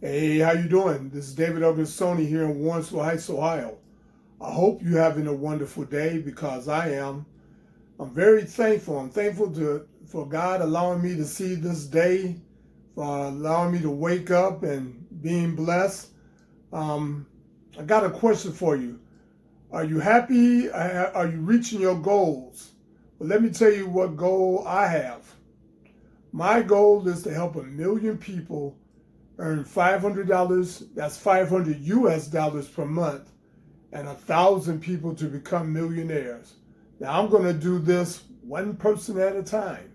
Hey, how you doing? This is David.agrinsonis here in Warrensville Heights, Ohio. I hope you're having a wonderful day because I am. I'm very thankful. I'm thankful for God allowing me to see this day, for allowing me to wake up and being blessed. Um, I got a question for you. Are you happy? Are you reaching your goals? Well, let me tell you what goal I have. My goal is to help 1 million people earn $500, that's 500 US dollars per month, and 1,000 people to become millionaires. Now I'm going to do this one person at a time.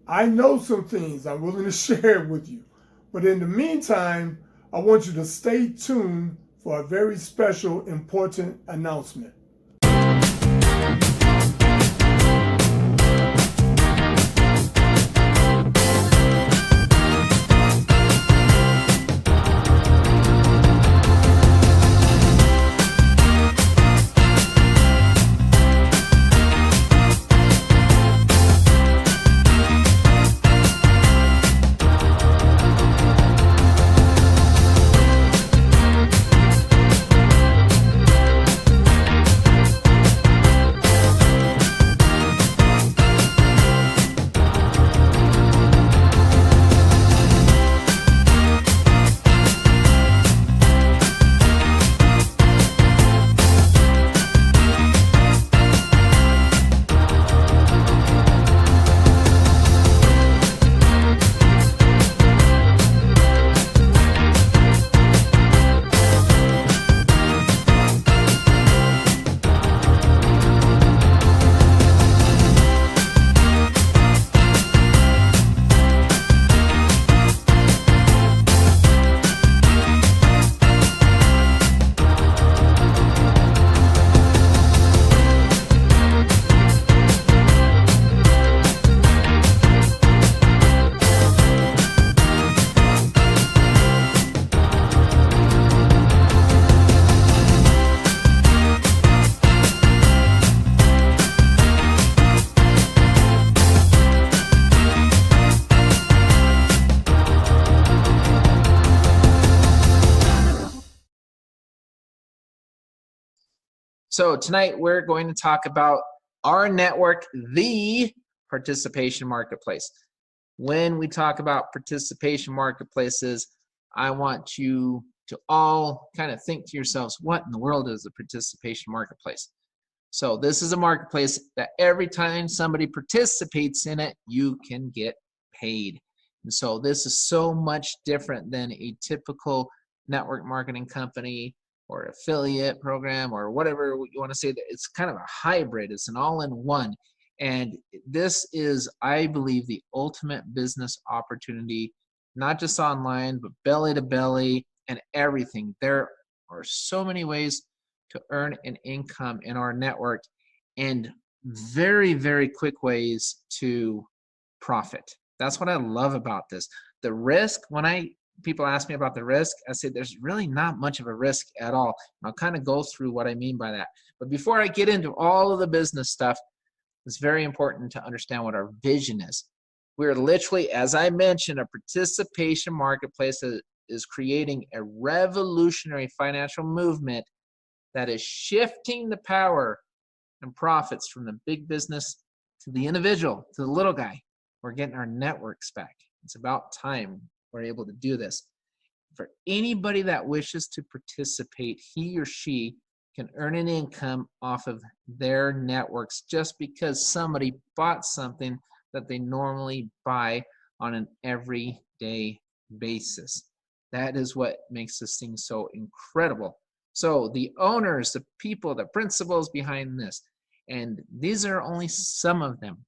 I know some things I'm willing to share with you, but in the meantime, I want you to stay tuned for a very special, important announcement. So tonight we're going to talk about rNetwork, the participation marketplace. When we talk about participation marketplaces, I want you to all kind of think to yourselves, what in the world is a participation marketplace? So this is a marketplace that every time somebody participates in it, you can get paid. And so this is so much different than a typical network marketing company or affiliate program or whatever you want to say. That it's kind of a hybrid. It's an all-in-one. And this is, I believe, the ultimate business opportunity, not just online, but belly to belly and everything. There are so many ways to earn an income in our network and very, very quick ways to profit. That's what I love about this. The risk, when people ask me about the risk, I say there's really not much of a risk at all. And I'll kind of go through what I mean by that. But before I get into all of the business stuff, it's very important to understand what our vision is. We're literally, as I mentioned, a participation marketplace that is creating a revolutionary financial movement that is shifting the power and profits from the big business to the individual, to the little guy. We're getting our networks back. It's about time we're able to do this. For anybody that wishes to participate, he or she can earn an income off of their networks just because somebody bought something that they normally buy on an everyday basis. That is what makes this thing so incredible. So the owners, the people, the principals behind this, and these are only some of them.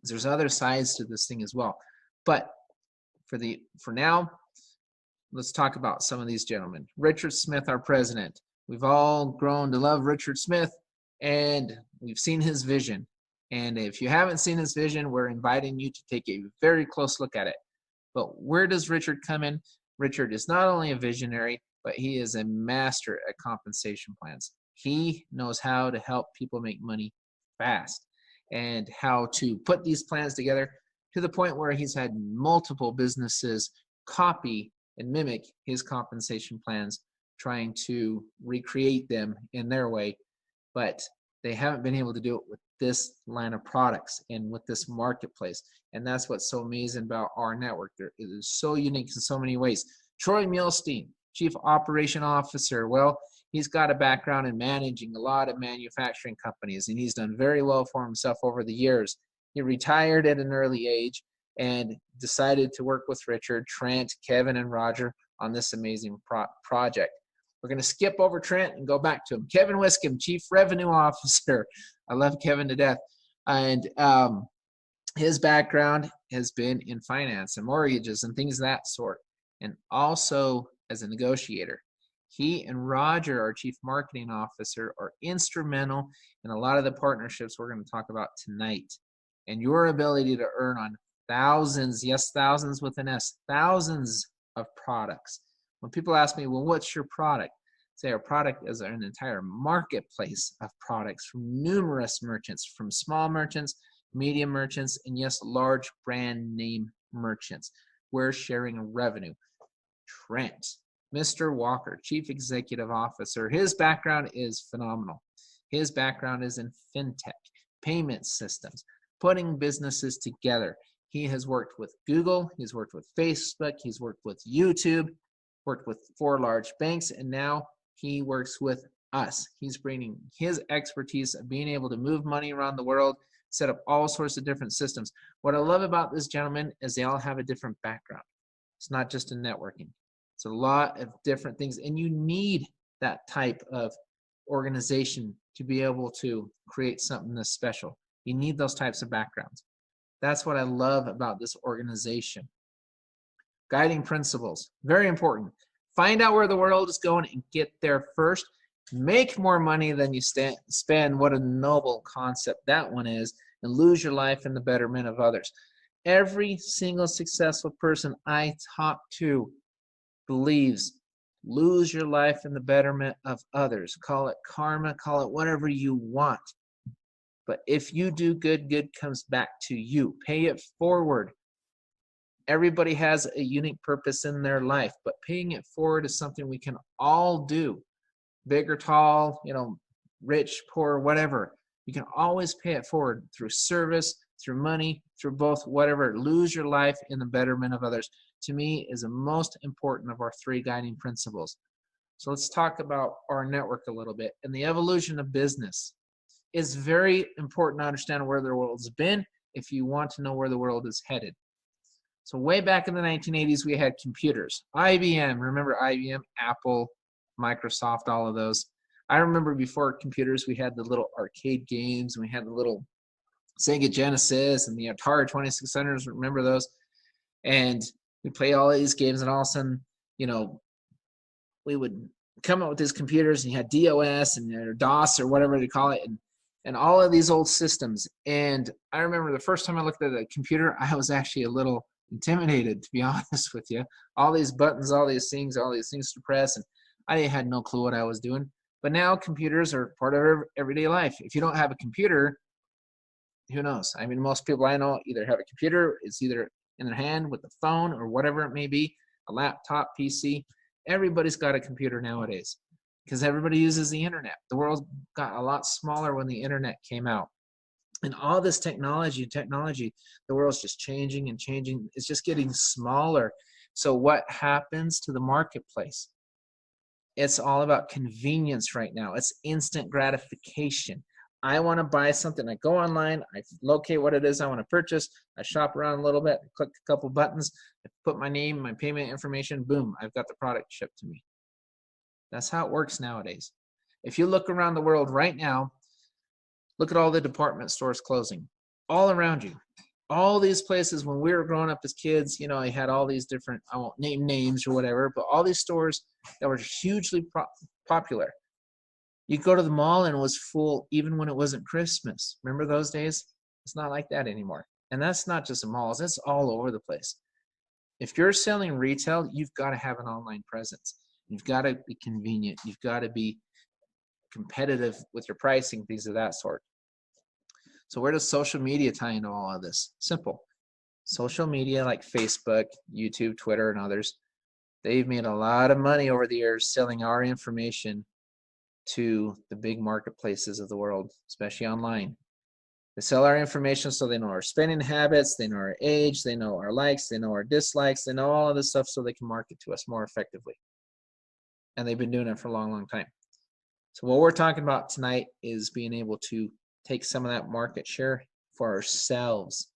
There's other sides to this thing as well. But for now, let's talk about some of these gentlemen. Richard Smith, our president. We've all grown to love Richard Smith, and we've seen his vision. And if you haven't seen his vision, we're inviting you to take a very close look at it. But where does Richard come in? Richard is not only a visionary, but he is a master at compensation plans. He knows how to help people make money fast and how to put these plans together to the point where he's had multiple businesses copy and mimic his compensation plans, trying to recreate them in their way, but they haven't been able to do it with this line of products and with this marketplace. And that's what's so amazing about rNetwork. It is so unique in so many ways. Troy Milstein, Chief Operation Officer. Well, he's got a background in managing a lot of manufacturing companies, and he's done very well for himself over the years. He retired at an early age and decided to work with Richard, Trent, Kevin, and Roger on this amazing project. We're going to skip over Trent and go back to him. Kevin Wiscombe, Chief Revenue Officer. I love Kevin to death. And his background has been in finance and mortgages and things of that sort, and also as a negotiator. He and Roger, our Chief Marketing Officer, are instrumental in a lot of the partnerships we're going to talk about tonight. And your ability to earn on thousands, yes, thousands with an S, thousands of products. When people ask me, well, what's your product? Say our product is an entire marketplace of products from numerous merchants, from small merchants, medium merchants, and yes, large brand name merchants. We're sharing revenue. Trent, Mr. Walker, Chief Executive Officer. His background is phenomenal. His background is in fintech, payment systems, putting businesses together. He has worked with Google, he's worked with Facebook, he's worked with YouTube, worked with 4 large banks, and now he works with us. He's bringing his expertise of being able to move money around the world, set up all sorts of different systems. What I love about this gentleman is they all have a different background. It's not just in networking. It's a lot of different things, and you need that type of organization to be able to create something that's special. You need those types of backgrounds. That's what I love about this organization. Guiding principles, very important. Find out where the world is going and get there first. Make more money than you spend. What a noble concept that one is. And lose your life in the betterment of others. Every single successful person I talk to believes lose your life in the betterment of others. Call it karma, call it whatever you want. But if you do good, good comes back to you. Pay it forward. Everybody has a unique purpose in their life, but paying it forward is something we can all do. Big or tall, rich, poor, whatever. You can always pay it forward through service, through money, through both, whatever. Lose your life in the betterment of others, to me, is the most important of our 3 guiding principles. So let's talk about rNetwork a little bit. And the evolution of business is very important to understand where the world's been if you want to know where the world is headed. So way back in the 1980s, we had computers. IBM, remember IBM, Apple, Microsoft, all of those. I remember before computers, we had the little arcade games, and we had the little Sega Genesis and the Atari 2600s, remember those? And we play all of these games, and all of a sudden, we would come up with these computers, and you had DOS and DOS or whatever they call it, and all of these old systems. And I remember the first time I looked at a computer, I was actually a little intimidated, to be honest with you. All these buttons, all these things to press, and I had no clue what I was doing. But now computers are part of our everyday life. If you don't have a computer, who knows? I mean, most people I know either have a computer, it's either in their hand with the phone or whatever it may be, a laptop, PC. Everybody's got a computer nowadays because everybody uses the internet. The world got a lot smaller when the internet came out. And all this technology, the world's just changing and changing. It's just getting smaller. So what happens to the marketplace? It's all about convenience right now. It's instant gratification. I want to buy something. I go online, I locate what it is I want to purchase, I shop around a little bit, I click a couple buttons, I put my name, my payment information, boom, I've got the product shipped to me. That's how it works nowadays. If you look around the world right now, look at all the department stores closing all around you. All these places, when we were growing up as kids, I had all these different, I won't name names or whatever, but all these stores that were hugely popular. You go to the mall and it was full even when it wasn't Christmas. Remember those days? It's not like that anymore. And that's not just the malls, that's all over the place. If you're selling retail, you've got to have an online presence. You've got to be convenient. You've got to be competitive with your pricing, things of that sort. So where does social media tie into all of this? Simple. Social media like Facebook, YouTube, Twitter, and others, They've made a lot of money over the years selling our information to the big marketplaces of the world, especially online. They sell our information so they know our spending habits, they know our age, they know our likes, they know our dislikes, they know all of this stuff so they can market to us more effectively. And they've been doing it for a long, long time. So what we're talking about tonight is being able to take some of that market share for ourselves,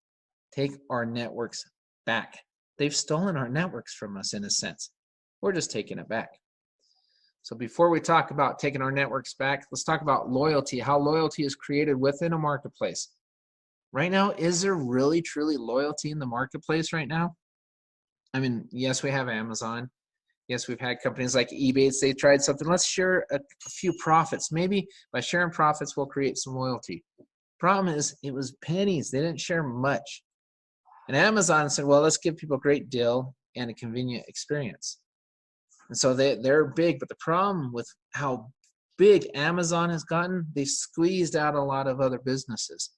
take our networks back. They've stolen our networks from us in a sense. We're just taking it back. So before we talk about taking our networks back, let's talk about loyalty, how loyalty is created within a marketplace. Right now, is there really, truly loyalty in the marketplace right now? I mean, yes, we have Amazon. Yes, we've had companies like eBay say tried something. Let's share a few profits. Maybe by sharing profits, we'll create some loyalty. Problem is, it was pennies. They didn't share much. And Amazon said, well, let's give people a great deal and a convenient experience. And so they're big, but the problem with how big Amazon has gotten, they've squeezed out a lot of other businesses.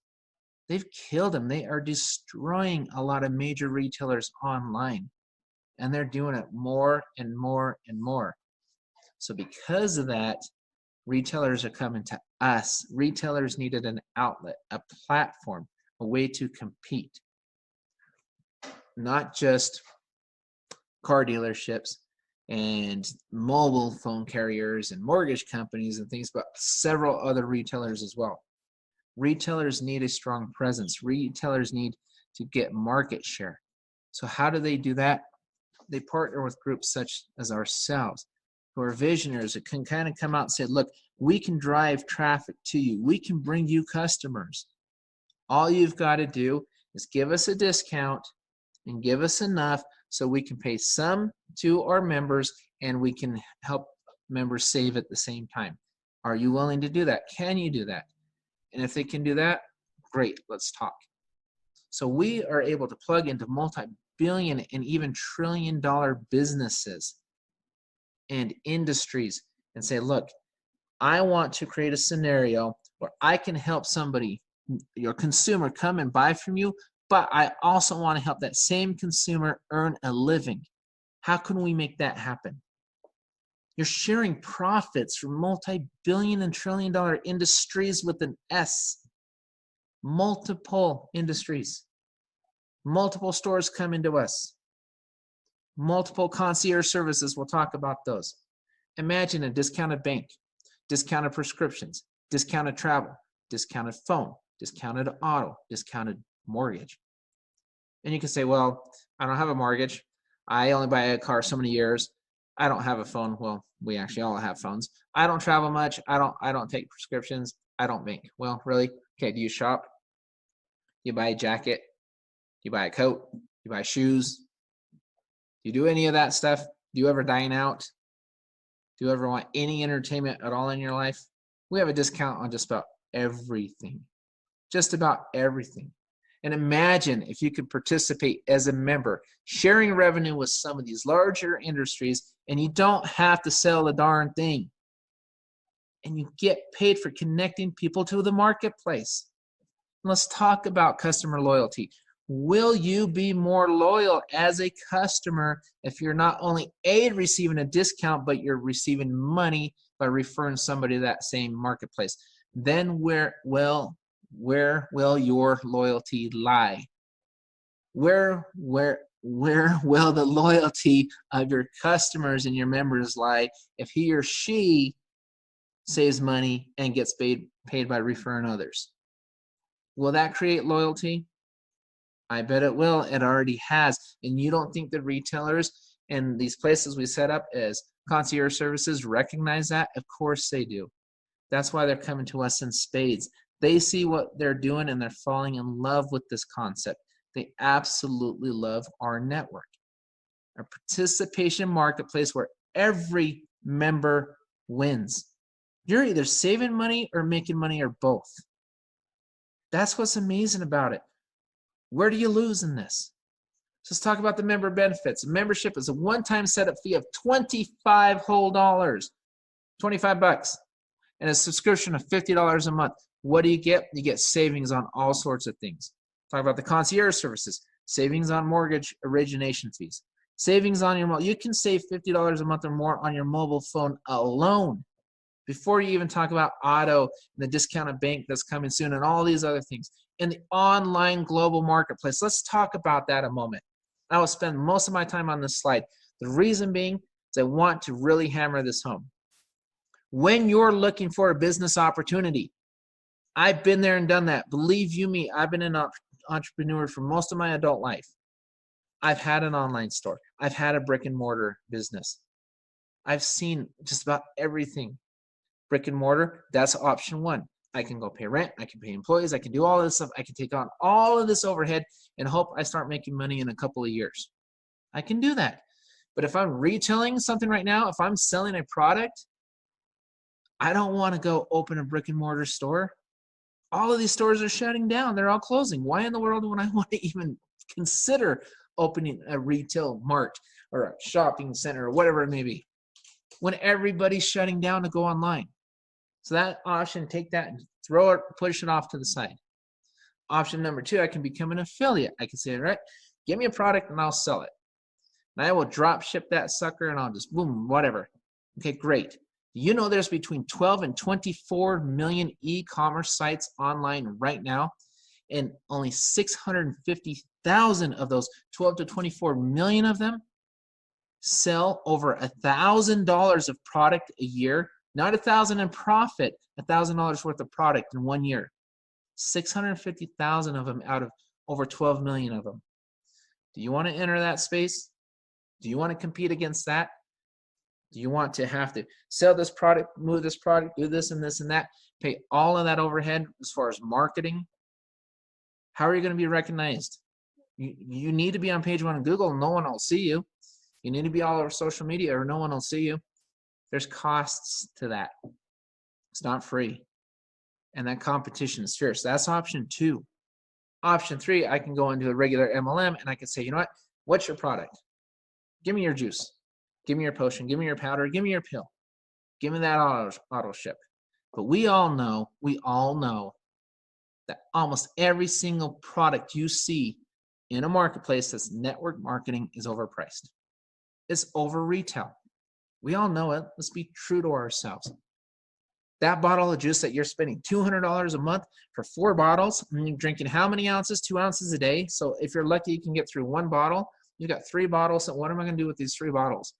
They've killed them. They are destroying a lot of major retailers online, and they're doing it more and more and more. So because of that, retailers are coming to us. Retailers needed an outlet, a platform, a way to compete. Not just car dealerships and mobile phone carriers and mortgage companies and things, but several other retailers as well. Retailers need a strong presence. Retailers need to get market share. So how do they do that? They partner with groups such as ourselves, who are visionaries that can kind of come out and say, look, we can drive traffic to you. We can bring you customers. All you've got to do is give us a discount and give us enough so we can pay some to our members and we can help members save at the same time. Are you willing to do that? Can you do that? And if they can do that, great, let's talk. So we are able to plug into multi-billion and even trillion-dollar businesses and industries and say, look, I want to create a scenario where I can help somebody, your consumer, come and buy from you, but I also want to help that same consumer earn a living. How can we make that happen? You're sharing profits from multi-billion and trillion-dollar industries with an S. Multiple industries. Multiple stores come into us. Multiple concierge services, we'll talk about those. Imagine a discounted bank, discounted prescriptions, discounted travel, discounted phone, discounted auto, discounted mortgage. And you can say, well, I don't have a mortgage. I only buy a car so many years. I don't have a phone. Well, we actually all have phones. I don't travel much. I don't take prescriptions. I don't bank. Well, really? Okay, do you shop? You buy a jacket? You buy a coat? You buy shoes? Do you do any of that stuff? Do you ever dine out? Do you ever want any entertainment at all in your life? We have a discount on just about everything. Just about everything. And imagine if you could participate as a member, sharing revenue with some of these larger industries, and you don't have to sell a darn thing. And you get paid for connecting people to the marketplace. Let's talk about customer loyalty. Will you be more loyal as a customer if you're not only receiving a discount, but you're receiving money by referring somebody to that same marketplace? Then where will your loyalty lie? Where will the loyalty of your customers and your members lie if he or she saves money and gets paid by referring others? Will that create loyalty? I bet it will. It already has. And you don't think the retailers and these places we set up as concierge services recognize that? Of course they do. That's why they're coming to us in spades. They see what they're doing and they're falling in love with this concept. They absolutely love our network. A participation marketplace where every member wins. You're either saving money or making money or both. That's what's amazing about it. Where do you lose in this? So let's talk about the member benefits. Membership is a one-time setup fee of $25 whole dollars, $25, and a subscription of $50 a month. What do you get? You get savings on all sorts of things. Talk about the concierge services, savings on mortgage origination fees, Savings on your you can save $50 a month or more on your mobile phone alone before you even talk about auto and the discounted bank that's coming soon and all these other things. In the online global marketplace, let's talk about that a moment. I will spend most of my time on this slide. The reason being is I want to really hammer this home. When you're looking for a business opportunity, I've been there and done that. Believe you me, I've been an entrepreneur for most of my adult life. I've had an online store. I've had a brick and mortar business. I've seen just about everything. Brick and mortar, that's option one. I can go pay rent. I can pay employees. I can do all of this stuff. I can take on all of this overhead and hope I start making money in a couple of years. I can do that. But if I'm retailing something right now, if I'm selling a product, I don't want to go open a brick and mortar store. All of these stores are shutting down. They're all closing. Why in the world would I want to even consider opening a retail mart or a shopping center or whatever it may be when everybody's shutting down to go online? So that option, take that and throw it, push it off to the side. Option number two, I can become an affiliate. I can say, all right, give me a product and I'll sell it. And I will drop ship that sucker and I'll just boom, whatever. Okay, great. You know there's between 12 and 24 million e-commerce sites online right now, and only 650,000 of those 12 to 24 million of them sell over $1,000 of product a year. Not $1,000 in profit, $1,000 worth of product in 1 year. 650,000 of them out of over 12 million of them. Do you want to enter that space? Do you want to compete against that? Do you want to have to sell this product, move this product, do this and this and that, pay all of that overhead as far as marketing? How are you going to be recognized? You need to be on page one of Google. No one will see you. You need to be all over social media or no one will see you. There's costs to that. It's not free. And that competition is fierce. That's option two. Option three, I can go into a regular MLM and I can say, you know what? What's your product? Give me your juice. Give me your potion. Give me your powder. Give me your pill. Give me that auto ship. But we all know that almost every single product you see in a marketplace that's network marketing is overpriced. It's over retail. We all know it. Let's be true to ourselves. That bottle of juice that you're spending $200 a month for 4 bottles, and you're drinking how many ounces? 2 ounces a day. So if you're lucky, you can get through 1 bottle. You got 3 bottles. So what am I going to do with these 3 bottles?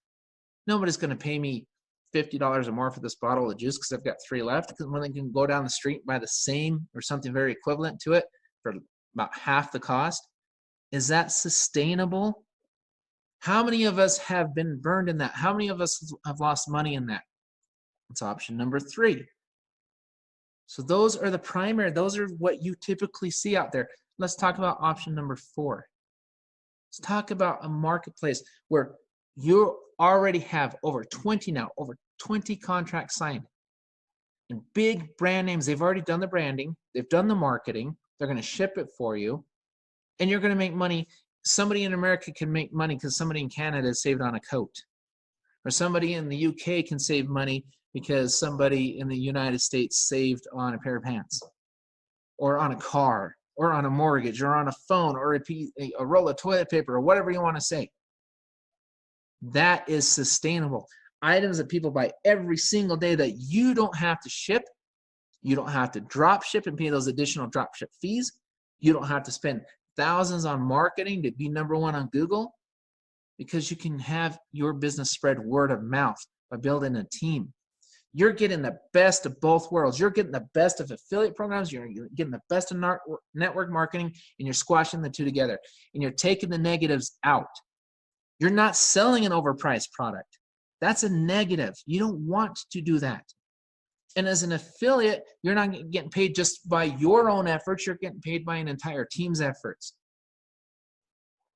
Nobody's going to pay me $50 or more for this bottle of juice because I've got 3 left. Because when they can go down the street and buy the same or something very equivalent to it for about half the cost. Is that sustainable? How many of us have been burned in that? How many of us have lost money in that? It's option number 3. So those are the primary, those are what you typically see out there. Let's talk about option number 4. Let's talk about a marketplace where you already have over 20 contracts signed. And big brand names, they've already done the branding, they've done the marketing, they're going to ship it for you, and you're going to make money. Somebody in America can make money because somebody in Canada saved on a coat. Or somebody in the UK can save money because somebody in the United States saved on a pair of pants, or on a car, or on a mortgage, or on a phone, or a roll of toilet paper, or whatever you want to say. That is sustainable. Items that people buy every single day that you don't have to ship. You don't have to drop ship and pay those additional drop ship fees. You don't have to spend thousands on marketing to be number 1 on Google, because you can have your business spread word of mouth by building a team. You're getting the best of both worlds. You're getting the best of affiliate programs. You're getting the best of network marketing, and you're squashing the two together. And you're taking the negatives out. You're not selling an overpriced product. That's a negative. You don't want to do that. And as an affiliate, you're not getting paid just by your own efforts. You're getting paid by an entire team's efforts.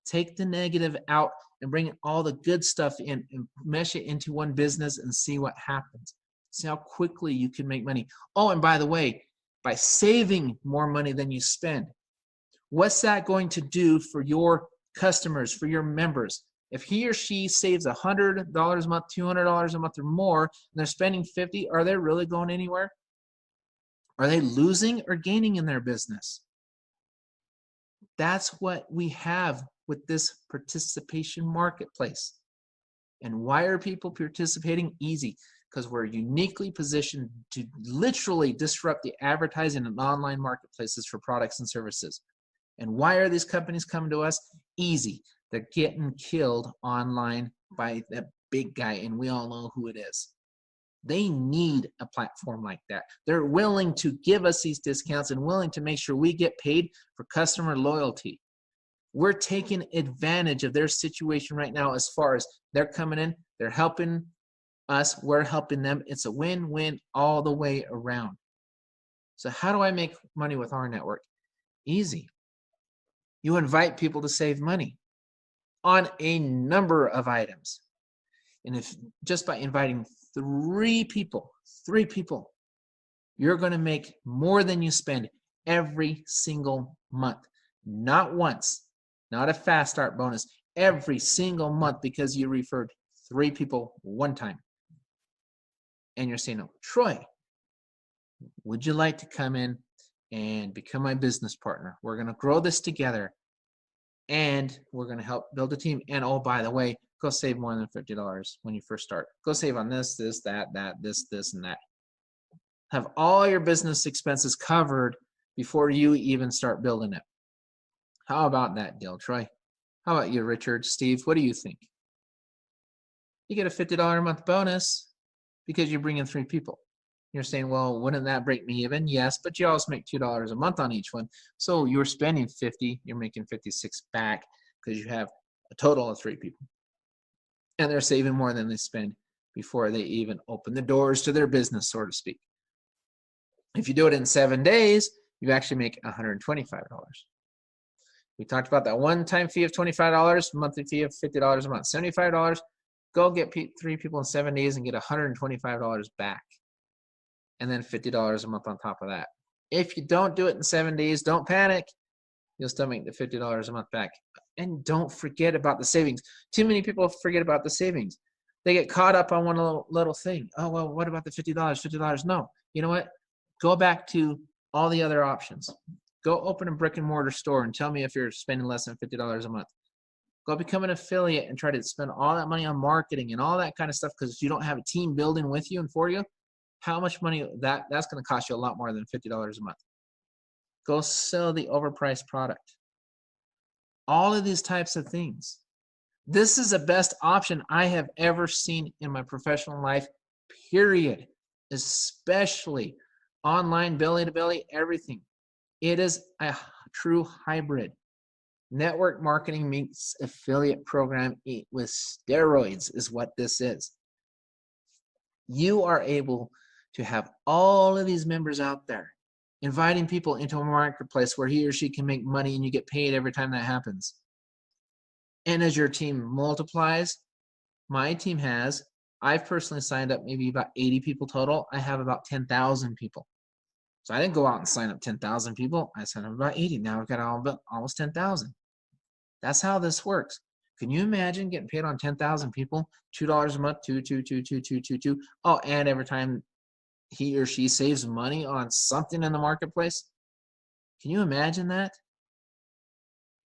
Take the negative out and bring all the good stuff in and mesh it into one business and see what happens. See how quickly you can make money. Oh, and by the way, by saving more money than you spend, what's that going to do for your customers, for your members? If he or she saves $100 a month, $200 a month or more, and they're spending $50, are they really going anywhere? Are they losing or gaining in their business? That's what we have with this participation marketplace. And why are people participating? Easy, because we're uniquely positioned to literally disrupt the advertising and online marketplaces for products and services. And why are these companies coming to us? Easy. They're getting killed online by that big guy, and we all know who it is. They need a platform like that. They're willing to give us these discounts and willing to make sure we get paid for customer loyalty. We're taking advantage of their situation right now as far as they're coming in, they're helping us, we're helping them. It's a win-win all the way around. So how do I make money with rNetwork? Easy. You invite people to save money on a number of items. And if just by inviting three people, you're going to make more than you spend every single month. Not once, not a fast start bonus, every single month, because you referred 3 people one time. And you're saying, oh, Troy, would you like to come in and become my business partner? We're going to grow this together, and we're going to help build a team. And oh, by the way, go save more than $50 when you first start. Go save on this, that, this, and that. Have all your business expenses covered before you even start building it. How about that deal, Troy? How about you, Richard, Steve? What do you think? You get a $50 a month bonus because you bring in 3 people. You're saying, well, wouldn't that break me even? Yes, but you also make $2 a month on each one. So you're spending 50, you're making 56 back because you have a total of 3 people. And they're saving more than they spend before they even open the doors to their business, so to speak. If you do it in 7 days, you actually make $125. We talked about that one-time fee of $25, monthly fee of $50 a month, $75. Go get 3 people in 7 days and get $125 back. And then $50 a month on top of that. If you don't do it in 7 days, don't panic. You'll still make the $50 a month back. And don't forget about the savings. Too many people forget about the savings. They get caught up on one little thing. Oh, well, what about the $50? $50? No. You know what? Go back to all the other options. Go open a brick and mortar store and tell me if you're spending less than $50 a month. Go become an affiliate and try to spend all that money on marketing and all that kind of stuff, because you don't have a team building with you and for you. How much money that's going to cost you? A lot more than $50 a month. Go sell the overpriced product. All of these types of things. This is the best option I have ever seen in my professional life, period. Especially online, belly to belly, everything. It is a true hybrid. Network marketing meets affiliate program with steroids is what this is. You are able to have all of these members out there, inviting people into a marketplace where he or she can make money and you get paid every time that happens. And as your team multiplies, my team has, I've personally signed up maybe about 80 people total. I have about 10,000 people. So I didn't go out and sign up 10,000 people. I signed up about 80. Now we've got almost 10,000. That's how this works. Can you imagine getting paid on 10,000 people, $2 a month, two. Oh, and every time he or she saves money on something in the marketplace? Can you imagine that?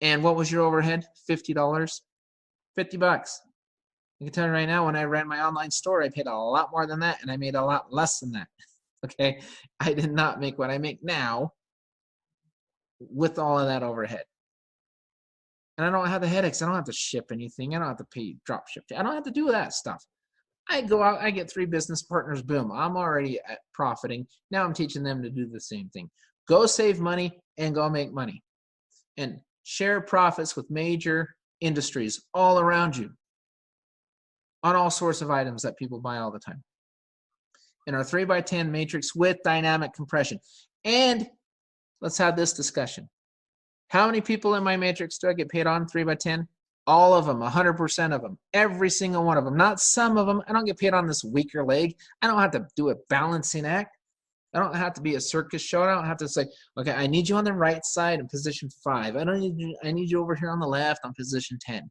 And what was your overhead? $50, $50. I can tell you right now, when I ran my online store, I paid a lot more than that, and I made a lot less than that. Okay, I did not make what I make now with all of that overhead. And I don't have the headaches. I don't have to ship anything. I don't have to pay drop ship. I don't have to do that stuff. I go out, I get 3 business partners, boom. I'm already profiting. Now I'm teaching them to do the same thing. Go save money and go make money. And share profits with major industries all around you on all sorts of items that people buy all the time. In our 3x10 matrix with dynamic compression. And let's have this discussion. How many people in my matrix do I get paid on 3x10? All of them, 100% of them, every single one of them, not some of them. I don't get paid on this weaker leg. I don't have to do a balancing act. I don't have to be a circus show. I don't have to say, okay, I need you on the right side in position 5. I need you over here on the left on position 10.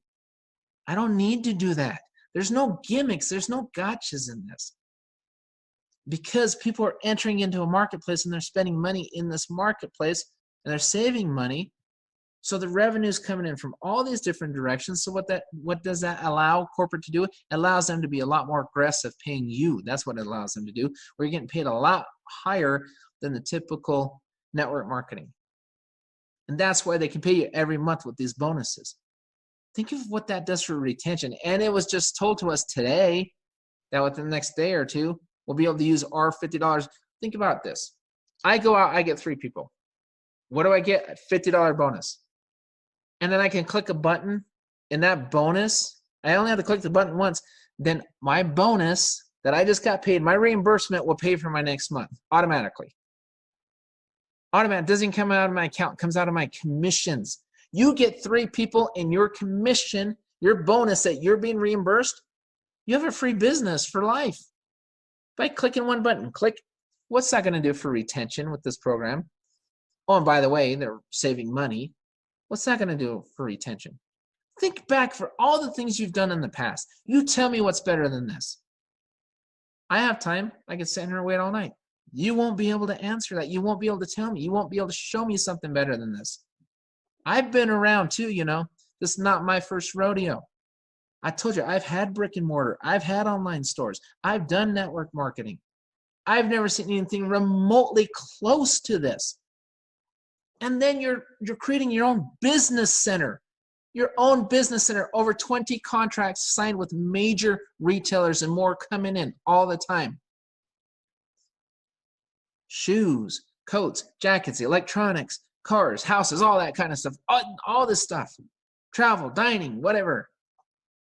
I don't need to do that. There's no gimmicks. There's no gotchas in this. Because people are entering into a marketplace and they're spending money in this marketplace and they're saving money. So the revenue is coming in from all these different directions. So what does that allow corporate to do? It allows them to be a lot more aggressive paying you. That's what it allows them to do. Where you're getting paid a lot higher than the typical network marketing. And that's why they can pay you every month with these bonuses. Think of what that does for retention. And it was just told to us today that within the next day or two, we'll be able to use our $50. Think about this. I go out, I get 3 people. What do I get? A $50 bonus. And then I can click a button, and that bonus, I only have to click the button once, then my bonus that I just got paid, my reimbursement will pay for my next month automatically. Automatic, doesn't come out of my account, it comes out of my commissions. You get 3 people in your commission, your bonus that you're being reimbursed, you have a free business for life. By clicking one button, click, what's that gonna do for retention with this program? Oh, and by the way, they're saving money. What's that going to do for retention? Think back for all the things you've done in the past. You tell me what's better than this. I have time. I can sit here and wait all night. You won't be able to answer that. You won't be able to tell me. You won't be able to show me something better than this. I've been around too, you know. This is not my first rodeo. I told you, I've had brick and mortar. I've had online stores. I've done network marketing. I've never seen anything remotely close to this. And then you're creating your own business center. Your own business center. Over 20 contracts signed with major retailers and more coming in all the time. Shoes, coats, jackets, electronics, cars, houses, all that kind of stuff. All this stuff. Travel, dining, whatever.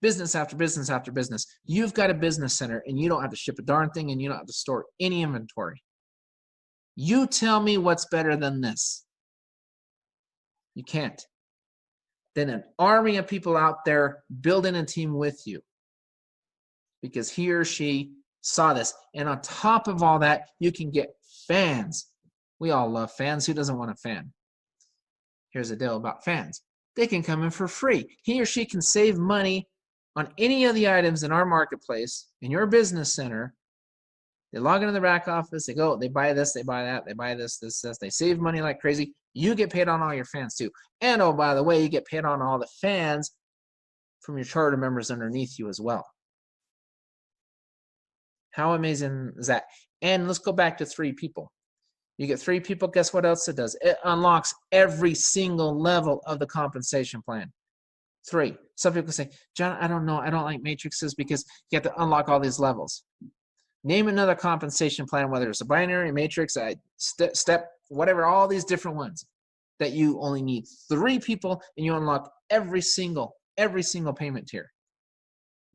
Business after business after business. You've got a business center and you don't have to ship a darn thing and you don't have to store any inventory. You tell me what's better than this. You can't. Then an army of people out there building a team with you because he or she saw this. And on top of all that, you can get fans. We all love fans. Who doesn't want a fan? Here's the deal about fans. They can come in for free. He or she can save money on any of the items in our marketplace, in your business center. They log into the back office, they go, they buy this, they buy that, they buy this, they save money like crazy. You get paid on all your fans too. And oh, by the way, you get paid on all the fans from your charter members underneath you as well. How amazing is that? And let's go back to 3 people. You get 3 people, guess what else it does? It unlocks every single level of the compensation plan. 3. Some people say, John, I don't know, I don't like matrices because you have to unlock all these levels. Name another compensation plan, whether it's a binary, a matrix, a step, whatever, all these different ones that you only need 3 people and you unlock every single payment tier.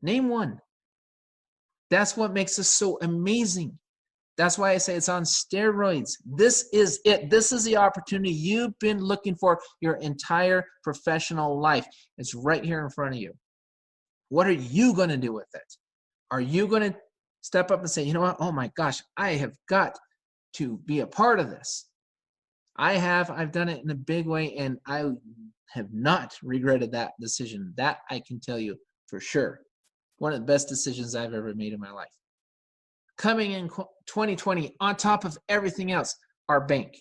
Name one. That's what makes us so amazing. That's why I say it's on steroids. This is it. This is the opportunity you've been looking for your entire professional life. It's right here in front of you. What are you going to do with it? Are you going to step up and say, you know what? Oh my gosh, I have got to be a part of this. I've done it in a big way and I have not regretted that decision. That I can tell you for sure. One of the best decisions I've ever made in my life. Coming in 2020, on top of everything else, our bank.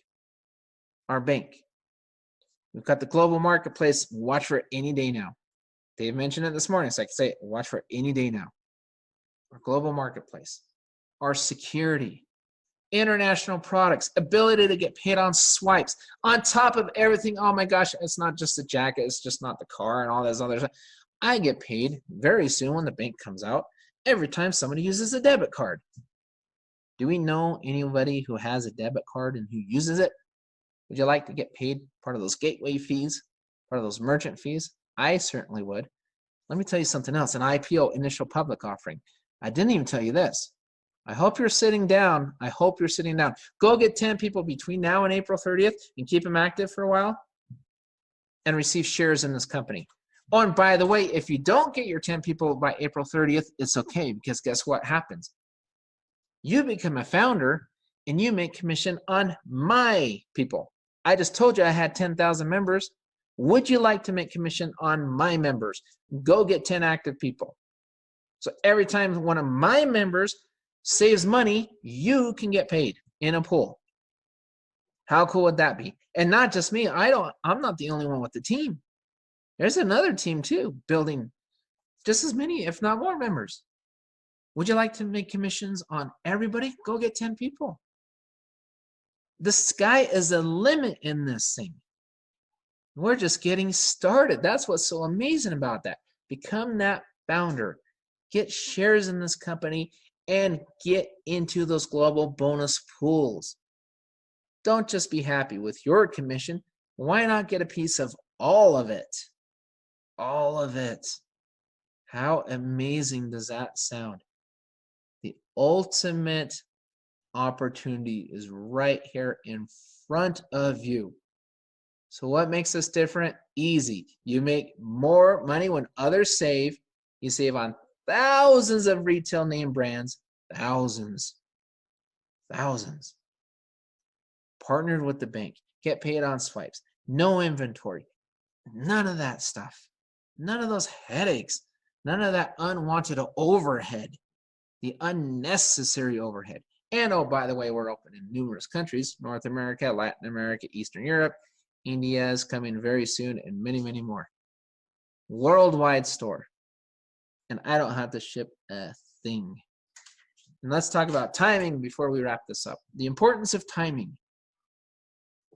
We've got the global marketplace. Watch for it any day now. Dave mentioned it this morning, so I can say it. Watch for it any day now. Our global marketplace, our security, international products, ability to get paid on swipes, on top of everything. Oh my gosh, it's not just the jacket, it's just not the car and all this other stuff. I get paid very soon when the bank comes out every time somebody uses a debit card. Do we know anybody who has a debit card and who uses it? Would you like to get paid part of those gateway fees, part of those merchant fees? I certainly would. Let me tell you something else, an IPO, initial public offering. I didn't even tell you this. I hope you're sitting down. Go get 10 people between now and April 30th and keep them active for a while and receive shares in this company. Oh, and by the way, if you don't get your 10 people by April 30th, it's okay because guess what happens? You become a founder and you make commission on my people. I just told you I had 10,000 members. Would you like to make commission on my members? Go get 10 active people. So every time one of my members saves money, you can get paid in a pool. How cool would that be? And not just me. I'm not the only one with the team. There's another team too, building just as many, if not more members. Would you like to make commissions on everybody? Go get 10 people. The sky is the limit in this thing. We're just getting started. That's what's so amazing about that. Become that founder. Get shares in this company and get into those global bonus pools. Don't just be happy with your commission. Why not get a piece of all of it? All of it. How amazing does that sound? The ultimate opportunity is right here in front of you. So what makes us different? Easy. You make more money when others save. You save on thousands of retail name brands. Thousands. Partnered with the bank. Get paid on swipes. No inventory. None of that stuff. None of those headaches. None of that unwanted overhead. The unnecessary overhead. And oh, by the way, we're open in numerous countries. North America, Latin America, Eastern Europe. India is coming very soon, and many, many more. Worldwide store. And I don't have to ship a thing. And let's talk about timing before we wrap this up. The importance of timing.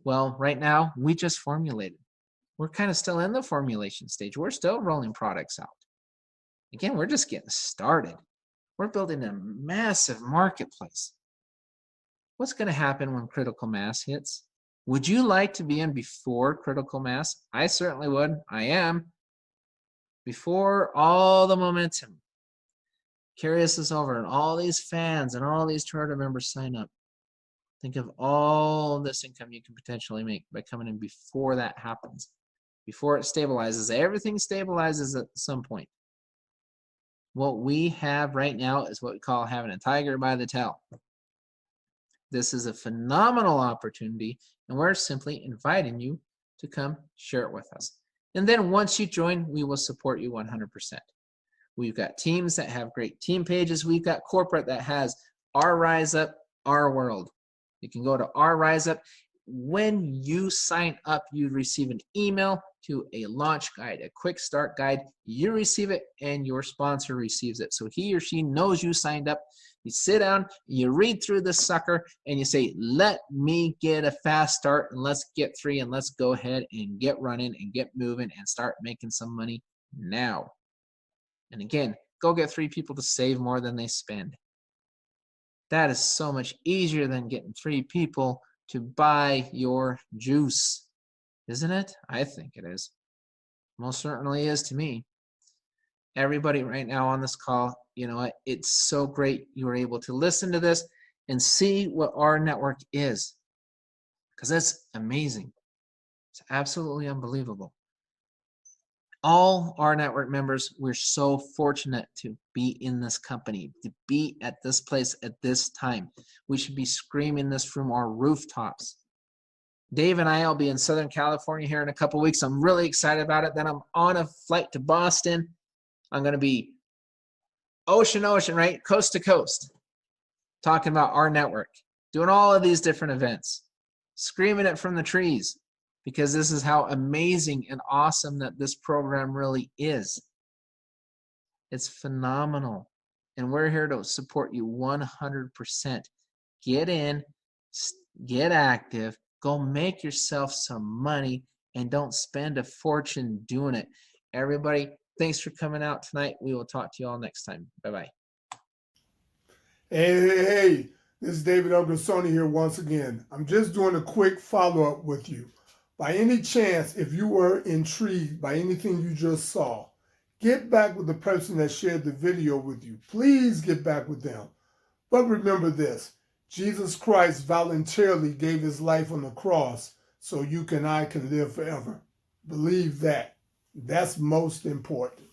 Well, right now, we just formulated. We're kind of still in the formulation stage. We're still rolling products out. Again, we're just getting started. We're building a massive marketplace. What's going to happen when critical mass hits? Would you like to be in before critical mass? I certainly would. I am. Before all the momentum carries us over and all these fans and all these charter members sign up. Think of all this income you can potentially make by coming in before that happens. Before it stabilizes. Everything stabilizes at some point. What we have right now is what we call having a tiger by the tail. This is a phenomenal opportunity, and we're simply inviting you to come share it with us. And then once you join, we will support you 100%. We've got teams that have great team pages. We've got corporate that has our Rise Up, our world. You can go to our Rise Up. When you sign up, you receive an email to a launch guide, a quick start guide. You receive it and your sponsor receives it. So he or she knows you signed up. You sit down, you read through this sucker, and you say, let me get a fast start, and let's get free, and let's go ahead and get running and get moving and start making some money now. And again, go get 3 people to save more than they spend. That is so much easier than getting 3 people to buy your juice, isn't it? I think it is. Most certainly is to me. Everybody right now on this call, you know what? It's so great you were able to listen to this and see what our network is, because that's amazing. It's absolutely unbelievable. All our network members, we're so fortunate to be in this company, to be at this place at this time. We should be screaming this from our rooftops. Dave and I will be in Southern California here in a couple weeks. I'm really excited about it. Then I'm on a flight to Boston. I'm going to be ocean, right? Coast to coast, talking about our network, doing all of these different events, screaming it from the trees, because this is how amazing and awesome that this program really is. It's phenomenal. And we're here to support you 100%. Get in, get active, go make yourself some money, and don't spend a fortune doing it. Everybody, thanks for coming out tonight. We will talk to you all next time. Bye-bye. Hey, this is David.agrinsonis here once again. I'm just doing a quick follow-up with you. By any chance, if you were intrigued by anything you just saw, get back with the person that shared the video with you. Please get back with them. But remember this, Jesus Christ voluntarily gave his life on the cross so you and I can live forever. Believe that. That's most important.